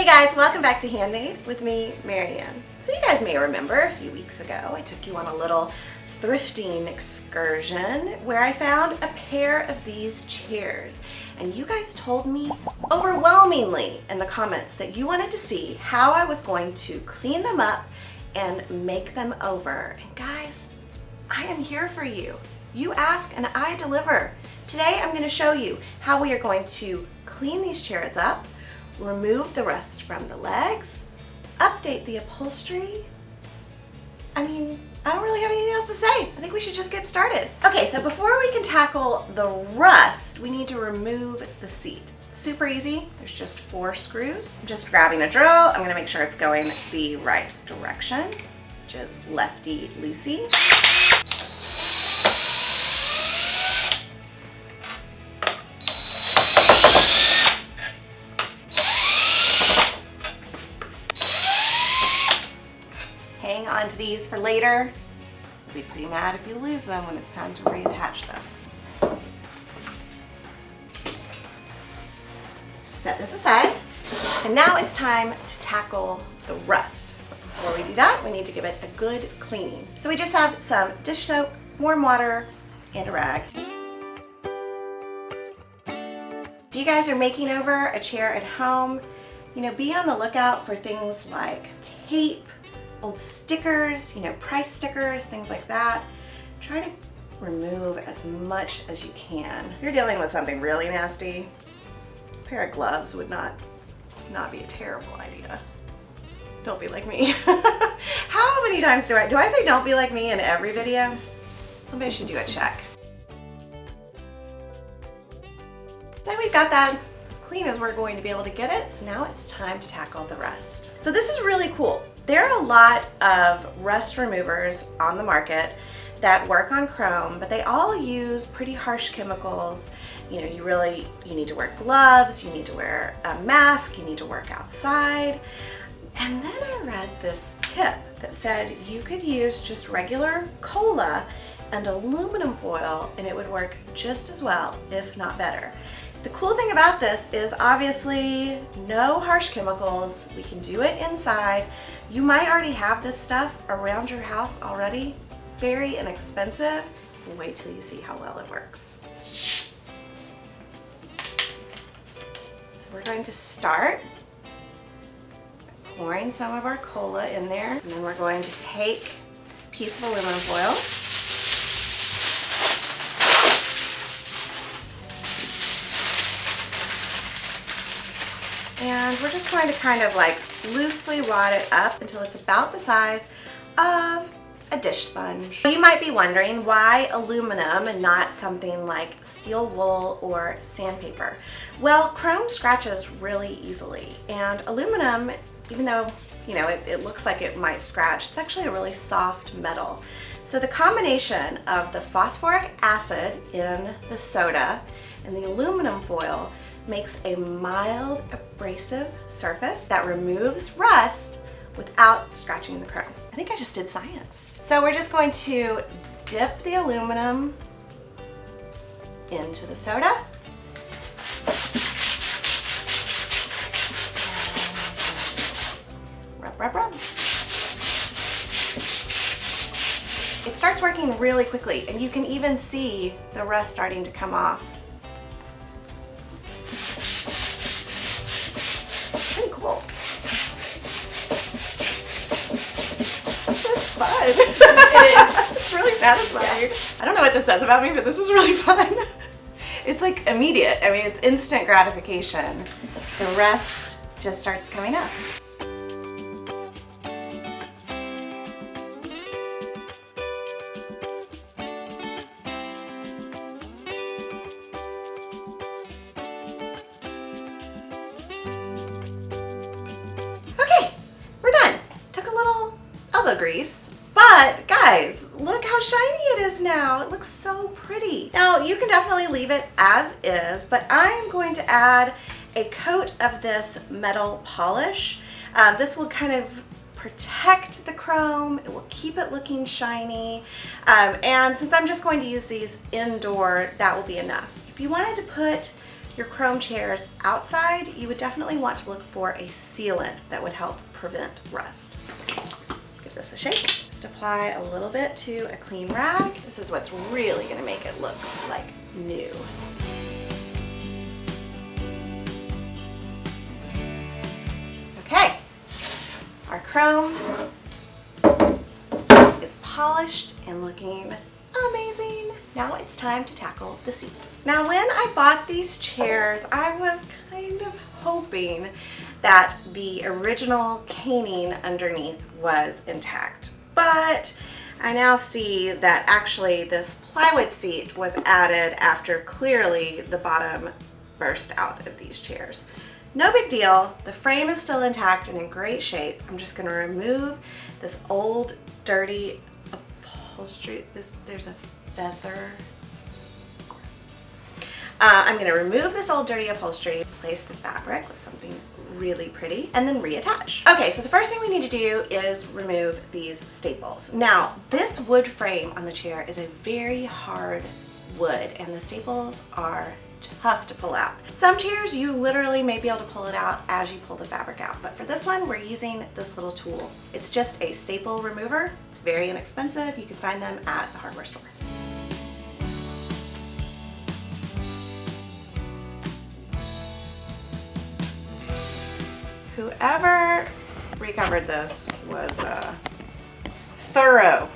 Hey guys, welcome back to Handmade with me, Marianne. So you guys may remember a few weeks ago I took you on a little thrifting excursion where I found a pair of these chairs, and you guys told me overwhelmingly in the comments that you wanted to see how I was going to clean them up and make them over. And guys, I am here for you. You ask and I deliver. Today I'm going to show you how we are going to clean these chairs up, remove the rust from the legs, update the upholstery. I don't really have anything else to say. I think we should just get started. Okay, so before we can tackle the rust, we need to remove the seat. Super easy. There's just 4 screws. I'm just grabbing a drill. I'm gonna make sure it's going the right direction, which is lefty-loosey. Hang on to these for later. You'll be pretty mad if you lose them when it's time to reattach this. Set this aside. And now it's time to tackle the rust. But before we do that, we need to give it a good cleaning. So we just have some dish soap, warm water, and a rag. If you guys are making over a chair at home, be on the lookout for things like tape, old stickers, price stickers, things like that. Try to remove as much as you can. If you're dealing with something really nasty, a pair of gloves would not be a terrible idea. Don't be like me. How many times do I say don't be like me in every video? Somebody should do a check. So we've got that as clean as we're going to be able to get it. So now it's time to tackle the rust. So this is really cool. There are a lot of rust removers on the market that work on chrome, but they all use pretty harsh chemicals. You need to wear gloves, you need to wear a mask, you need to work outside. And then I read this tip that said you could use just regular cola and aluminum foil and it would work just as well, if not better. The cool thing about this is obviously no harsh chemicals. We can do it inside. You might already have this stuff around your house already. Very inexpensive. Wait till you see how well it works. So we're going to start by pouring some of our cola in there, and then we're going to take a piece of aluminum foil. And we're just going to kind of like loosely wad it up until it's about the size of a dish sponge. You might be wondering why aluminum and not something like steel wool or sandpaper. Well, chrome scratches really easily, and aluminum, even though it looks like it might scratch, it's actually a really soft metal. So the combination of the phosphoric acid in the soda and the aluminum foil makes a mild abrasive surface that removes rust without scratching the chrome. I think I just did science. So we're just going to dip the aluminum into the soda. And rub. It starts working really quickly, and you can even see the rust starting to come off. Pretty cool. This is fun. It is. It's really satisfying. Yeah. I don't know what this says about me, but this is really fun. It's like immediate. It's instant gratification. The rest just starts coming up. Grease. But guys, look how shiny it is now. It looks so pretty. Now you can definitely leave it as is, but I am going to add a coat of this metal polish. This will kind of protect the chrome. It will keep it looking shiny. And since I'm just going to use these indoor, that will be enough. If you wanted to put your chrome chairs outside, you would definitely want to look for a sealant that would help prevent rust. Give this a shake. Just apply a little bit to a clean rag. This is what's really going to make it look like new. Okay, our chrome is polished and looking amazing. Now it's time to tackle the seat. Now when I bought these chairs, I was kind of hoping that the original caning underneath was intact, but I now see that actually this plywood seat was added after clearly the bottom burst out of these chairs. No big deal, the frame is still intact and in great shape. I'm just going to remove this old dirty upholstery. There's a feather. Gross. I'm going to remove this old dirty upholstery, replace the fabric with something really pretty, and then reattach. Okay, so the first thing we need to do is remove these staples. Now, this wood frame on the chair is a very hard wood, and the staples are tough to pull out. Some chairs you literally may be able to pull it out as you pull the fabric out, but for this one we're using this little tool. It's just a staple remover. It's very inexpensive. You can find them at the hardware store. Whoever recovered this was thorough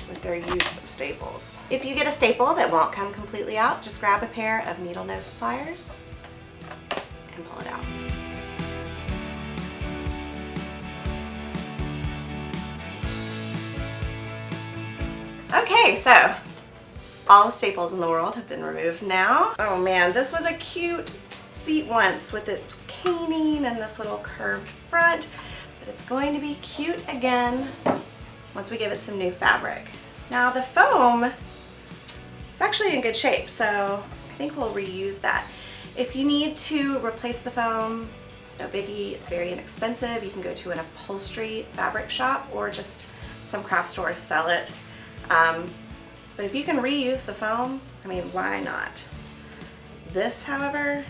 with their use of staples. If you get a staple that won't come completely out, just grab a pair of needle nose pliers and pull it out. Okay, so all the staples in the world have been removed now. Oh man, this was a cute seat once with its caning and this little curved front, but it's going to be cute again once we give it some new fabric. Now the foam is actually in good shape, so I think we'll reuse that. If you need to replace the foam, it's no biggie. It's very inexpensive. You can go to an upholstery fabric shop or just some craft stores sell it. But if you can reuse the foam, I mean, why not? This, however,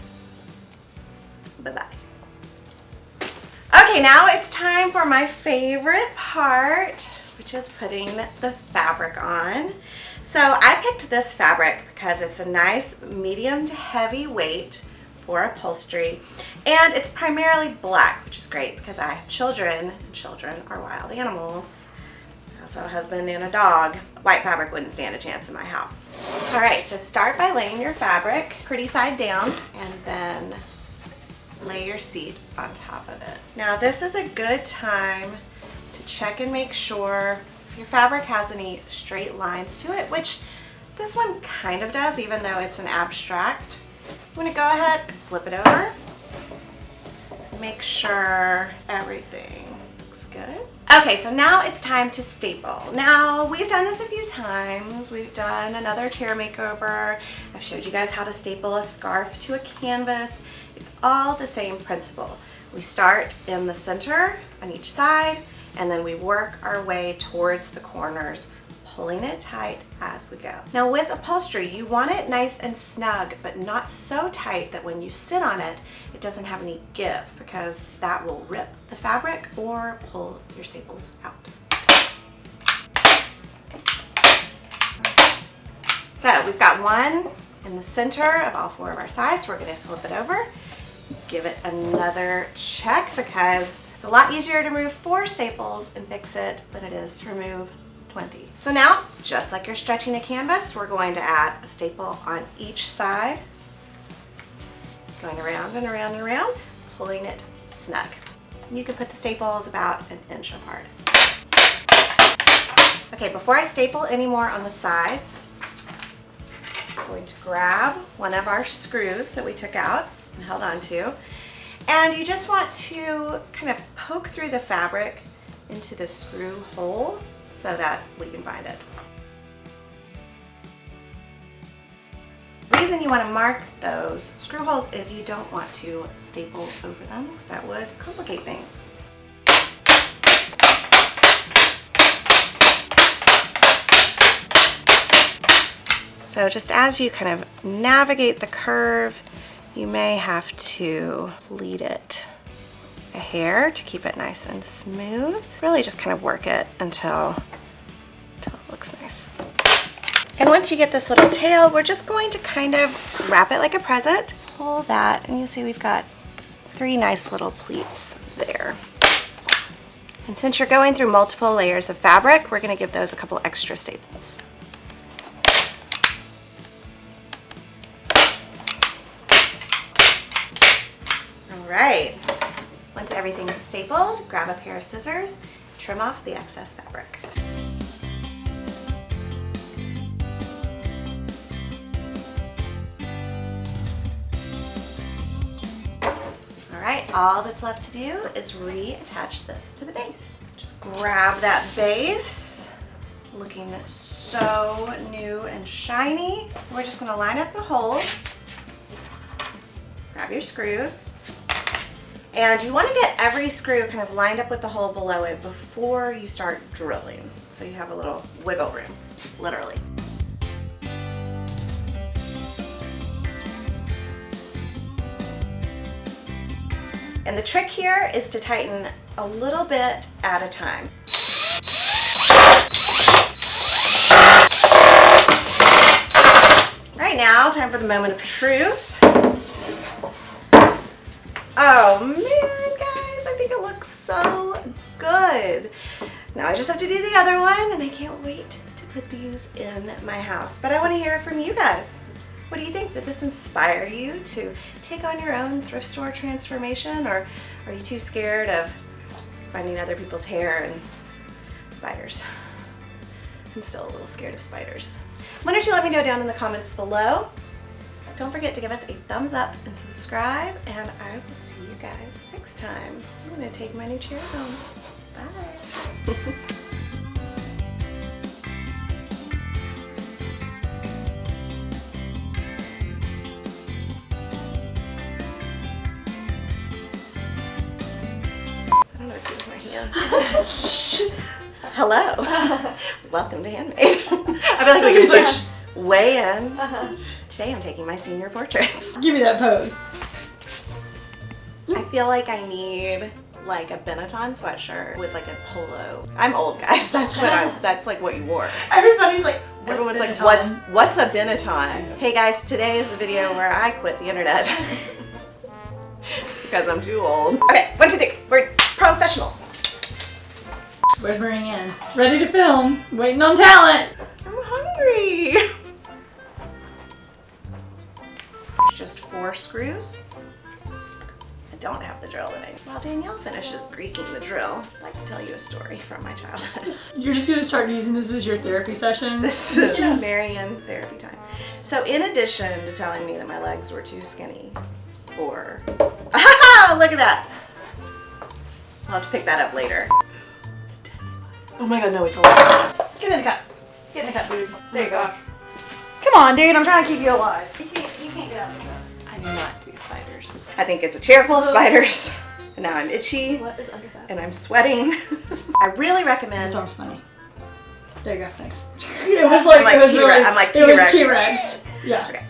bye-bye. Okay, now it's time for my favorite part, which is putting the fabric on. So I picked this fabric because it's a nice medium to heavy weight for upholstery, and it's primarily black, which is great because I have children, and children are wild animals. I also have a husband and a dog. White fabric wouldn't stand a chance in my house. All right, so start by laying your fabric pretty side down and then lay your seat on top of it. Now this is a good time to check and make sure if your fabric has any straight lines to it, which this one kind of does, even though it's an abstract. I'm going to go ahead and flip it over. Make sure everything looks good. Okay, so now it's time to staple. Now, we've done this a few times. We've done another chair makeover. I've showed you guys how to staple a scarf to a canvas. It's all the same principle. We start in the center on each side, and then we work our way towards the corners, pulling it tight as we go. Now with upholstery, you want it nice and snug, but not so tight that when you sit on it, it doesn't have any give, because that will rip the fabric or pull your staples out. So we've got one in the center of all four of our sides. We're going to flip it over, give it another check, because it's a lot easier to remove 4 staples and fix it than it is to remove 20. So now, just like you're stretching a canvas, we're going to add a staple on each side, going around and around and around, pulling it snug. You can put the staples about 1 inch apart. Okay, before I staple any more on the sides, I'm going to grab one of our screws that we took out and held on to, and you just want to kind of poke through the fabric into the screw hole so that we can find it. The reason you want to mark those screw holes is you don't want to staple over them, because that would complicate things. So just as you kind of navigate the curve, you may have to bleed it a hair to keep it nice and smooth. Really just kind of work it until it looks nice. And once you get this little tail, we're just going to kind of wrap it like a present. Pull that, and you'll see we've got 3 nice little pleats there. And since you're going through multiple layers of fabric, we're going to give those a couple extra staples. All right. Once everything's stapled, grab a pair of scissors, trim off the excess fabric. Alright, all that's left to do is reattach this to the base. Just grab that base, looking so new and shiny. So we're just going to line up the holes, grab your screws, and you want to get every screw kind of lined up with the hole below it before you start drilling, so you have a little wiggle room, literally. And the trick here is to tighten a little bit at a time. Right now, time for the moment of truth. Oh man, guys, I think it looks so good. Now I just have to do the other one, and I can't wait to put these in my house. But I want to hear from you guys. What do you think? Did this inspire you to take on your own thrift store transformation, or are you too scared of finding other people's hair and spiders? I'm still a little scared of spiders. Why don't you let me know down in the comments below? Don't forget to give us a thumbs up and subscribe, and I will see you guys next time. I'm going to take my new chair home. Bye. Hello. Welcome to Handmade. I feel like we can push way in. Today I'm taking my senior portraits. Give me that pose. I feel like I need like a Benetton sweatshirt with like a polo. I'm old, guys. That's like what you wore. Everybody's like, everyone's like, what's a Benetton? Hey guys, today is the video where I quit the internet. Because I'm too old. Okay, 1, 2, 3. We're professional. Where's Marianne? Ready to film. Waiting on talent. I'm hungry. There's just 4 screws. I don't have the drill today. While Danielle finishes greeking the drill, I'd like to tell you a story from my childhood. You're just going to start using this as your therapy session? This is Marianne therapy time. So in addition to telling me that my legs were too skinny, or look at that. I'll have to pick that up later. It's a dead spot. Oh my god, no, it's alive. Get in the cup. Get in the cup, dude. There you go. Come on, dude. I'm trying to keep you alive. You can't get out of the cup. I do not do spiders. I think it's a chair full of spiders. And now I'm itchy. What is under that? And I'm sweating. I really recommend. This arm's funny. There you go. Thanks. It was like, I'm like T-Rex. Yeah. Okay.